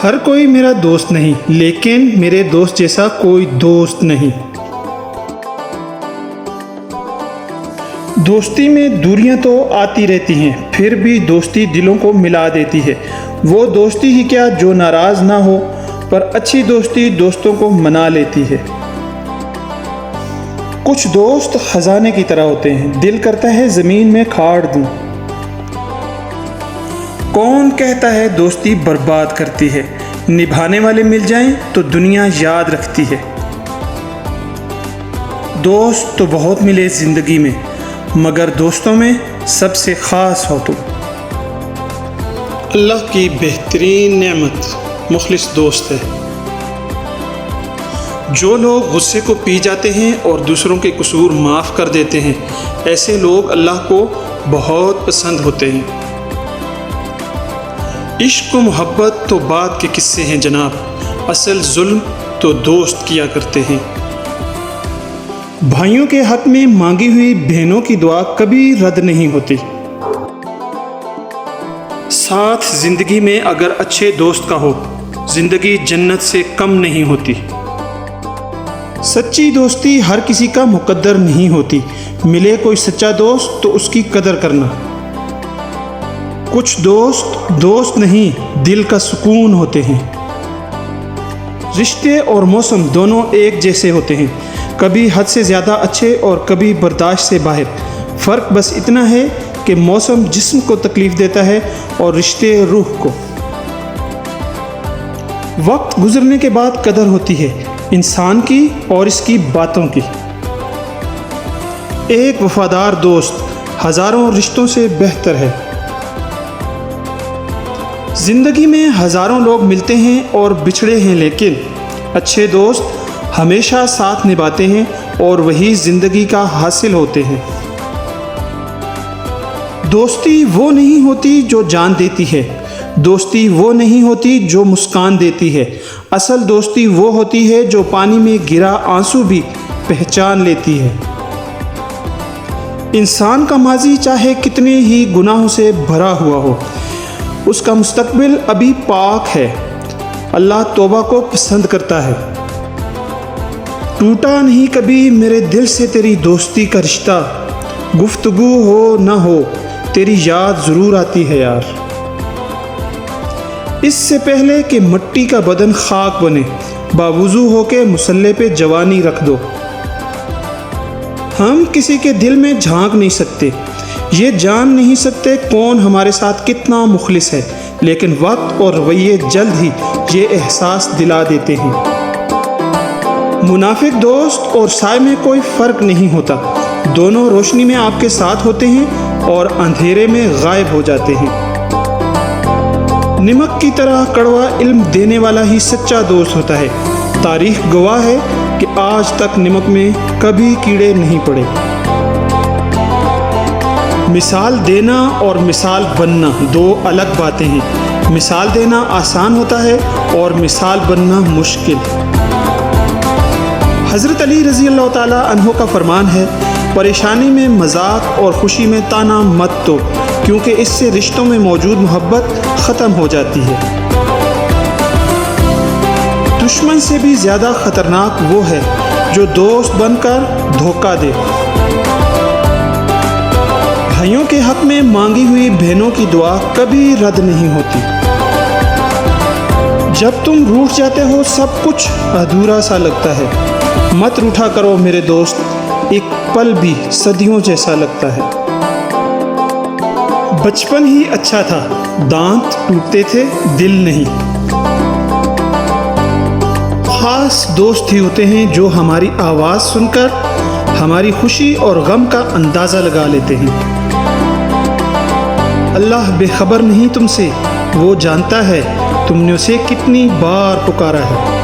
ہر کوئی میرا دوست نہیں، لیکن میرے دوست جیسا کوئی دوست نہیں۔ دوستی میں دوریاں تو آتی رہتی ہیں، پھر بھی دوستی دلوں کو ملا دیتی ہے۔ وہ دوستی ہی کیا جو ناراض نہ ہو، پر اچھی دوستی دوستوں کو منا لیتی ہے۔ کچھ دوست خزانے کی طرح ہوتے ہیں، دل کرتا ہے زمین میں کھاڑ دوں۔ کون کہتا ہے دوستی برباد کرتی ہے؟ نبھانے والے مل جائیں تو دنیا یاد رکھتی ہے۔ دوست تو بہت ملے زندگی میں، مگر دوستوں میں سب سے خاص ہو تم۔ اللہ کی بہترین نعمت مخلص دوست ہے۔ جو لوگ غصے کو پی جاتے ہیں اور دوسروں کے قصور معاف کر دیتے ہیں، ایسے لوگ اللہ کو بہت پسند ہوتے ہیں۔ عشق و محبت تو بعد کے قصے ہیں جناب، اصل ظلم تو دوست کیا کرتے ہیں۔ بھائیوں کے حق میں مانگی ہوئی بہنوں کی دعا کبھی رد نہیں ہوتی۔ ساتھ زندگی میں اگر اچھے دوست کا ہو، زندگی جنت سے کم نہیں ہوتی۔ سچی دوستی ہر کسی کا مقدر نہیں ہوتی، ملے کوئی سچا دوست تو اس کی قدر کرنا۔ کچھ دوست نہیں، دل کا سکون ہوتے ہیں۔ رشتے اور موسم دونوں ایک جیسے ہوتے ہیں، کبھی حد سے زیادہ اچھے اور کبھی برداشت سے باہر۔ فرق بس اتنا ہے کہ موسم جسم کو تکلیف دیتا ہے اور رشتے روح کو۔ وقت گزرنے کے بعد قدر ہوتی ہے انسان کی اور اس کی باتوں کی۔ ایک وفادار دوست ہزاروں رشتوں سے بہتر ہے۔ زندگی میں ہزاروں لوگ ملتے ہیں اور بچھڑے ہیں، لیکن اچھے دوست ہمیشہ ساتھ نبھاتے ہیں اور وہی زندگی کا حاصل ہوتے ہیں۔ دوستی وہ نہیں ہوتی جو جان دیتی ہے، دوستی وہ نہیں ہوتی جو مسکان دیتی ہے، اصل دوستی وہ ہوتی ہے جو پانی میں گرا آنسو بھی پہچان لیتی ہے۔ انسان کا ماضی چاہے کتنے ہی گناہوں سے بھرا ہوا ہو، اس کا مستقبل ابھی پاک ہے۔ اللہ توبہ کو پسند کرتا ہے۔ ٹوٹا نہیں کبھی میرے دل سے تیری دوستی کا رشتہ، گفتگو ہو نہ ہو تیری یاد ضرور آتی ہے یار۔ اس سے پہلے کہ مٹی کا بدن خاک بنے، باوضو ہو کے مصلے پہ جوانی رکھ دو۔ ہم کسی کے دل میں جھانک نہیں سکتے، یہ جان نہیں سکتے کون ہمارے ساتھ کتنا مخلص ہے، لیکن وقت اور رویے جلد ہی یہ احساس دلا دیتے ہیں۔ منافق دوست اور سائے میں کوئی فرق نہیں ہوتا، دونوں روشنی میں آپ کے ساتھ ہوتے ہیں اور اندھیرے میں غائب ہو جاتے ہیں۔ نمک کی طرح کڑوا علم دینے والا ہی سچا دوست ہوتا ہے۔ تاریخ گواہ ہے کہ آج تک نمک میں کبھی کیڑے نہیں پڑے۔ مثال دینا اور مثال بننا دو الگ باتیں ہیں۔ مثال دینا آسان ہوتا ہے اور مثال بننا مشکل۔ حضرت علی رضی اللہ تعالیٰ عنہ کا فرمان ہے، پریشانی میں مذاق اور خوشی میں طعنہ مت دو، کیونکہ اس سے رشتوں میں موجود محبت ختم ہو جاتی ہے۔ دشمن سے بھی زیادہ خطرناک وہ ہے جو دوست بن کر دھوکہ دے۔ بھائیوں کے حق میں مانگی ہوئی بہنوں کی دعا کبھی رد نہیں ہوتی۔ جب تم روٹھ جاتے ہو سب کچھ ادھورا سا لگتا ہے، مت روٹھا کرو میرے دوست، ایک پل بھی صدیوں جیسا لگتا ہے۔ بچپن ہی اچھا تھا، دانت ٹوٹتے تھے دل نہیں۔ خاص دوست ہی ہوتے ہیں جو ہماری آواز سن کر ہماری خوشی اور غم کا اندازہ لگا لیتے ہیں۔ اللہ بے خبر نہیں تم سے، وہ جانتا ہے تم نے اسے کتنی بار پکارا ہے۔